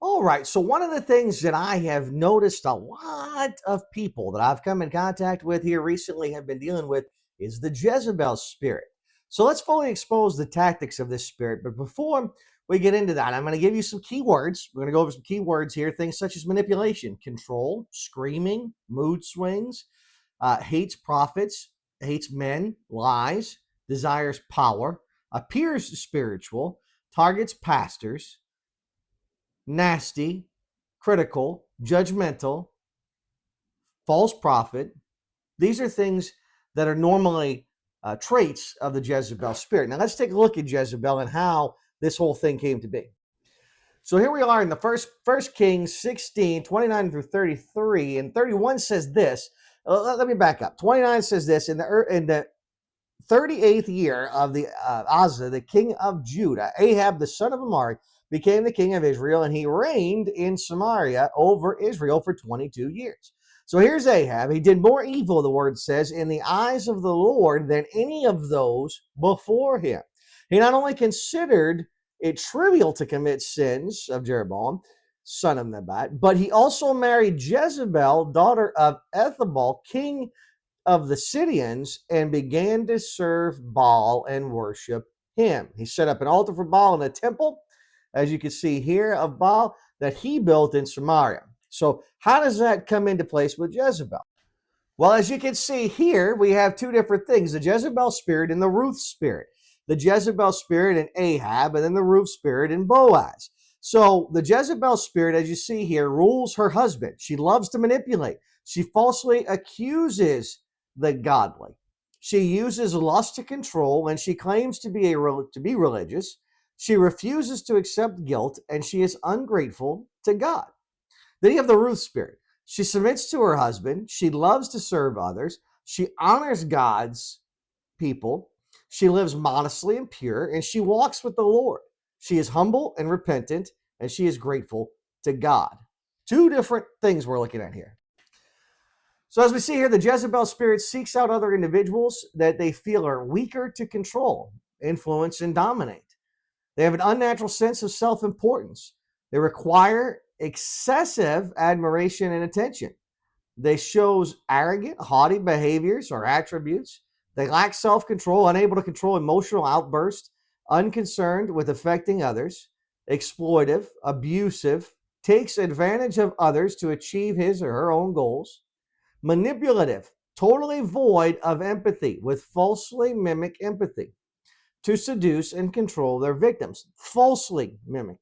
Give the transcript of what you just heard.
All right. So, one of the things that I have noticed a lot of people that I've come in contact with here recently have been dealing with is the Jezebel spirit. So, let's fully expose the tactics of this spirit. But before we get into that, I'm going to give you some keywords. We're going to go over some keywords here, things such as manipulation, control, screaming, mood swings, hates prophets, hates men, lies, desires power, appears spiritual, targets pastors, nasty, critical, judgmental, false prophet. These are things that are normally traits of the Jezebel spirit. Now let's take a look at Jezebel and how this whole thing came to be. So here we are in the first Kings 16, 29 through 33, and 31 says this. Let me back up. 29 says this, in the 38th year of the Asa, the king of Judah, Ahab, the son of Amari, became the king of Israel, and he reigned in Samaria over Israel for 22 years. So here's Ahab. He did more evil, the word says, in the eyes of the Lord than any of those before him. He not only considered it trivial to commit sins of Jeroboam, son of Nebat, but he also married Jezebel, daughter of Ethabal, king of the Syrians, and began to serve Baal and worship him. He set up an altar for Baal in a temple, as you can see here, of Baal that he built in Samaria. So how does that come into place with Jezebel? Well, as you can see here, we have two different things, the Jezebel spirit and the Ruth spirit. The Jezebel spirit in Ahab, and then the Ruth spirit in Boaz. So the Jezebel spirit, as you see here, rules her husband. She loves to manipulate. She falsely accuses the godly. She uses lust to control, and she claims to be religious. She refuses to accept guilt, and she is ungrateful to God. Then you have the Ruth spirit. She submits to her husband. She loves to serve others. She honors God's people. She lives modestly and pure, and she walks with the Lord. She is humble and repentant, and she is grateful to God. Two different things we're looking at here. So as we see here, the Jezebel spirit seeks out other individuals that they feel are weaker to control, influence, and dominate. They have an unnatural sense of self-importance. They require excessive admiration and attention. They shows arrogant, haughty behaviors or attributes. They lack self-control, unable to control emotional outbursts, unconcerned with affecting others, exploitive, abusive, takes advantage of others to achieve his or her own goals, manipulative, totally void of empathy with falsely mimic empathy to seduce and control their victims. Falsely mimic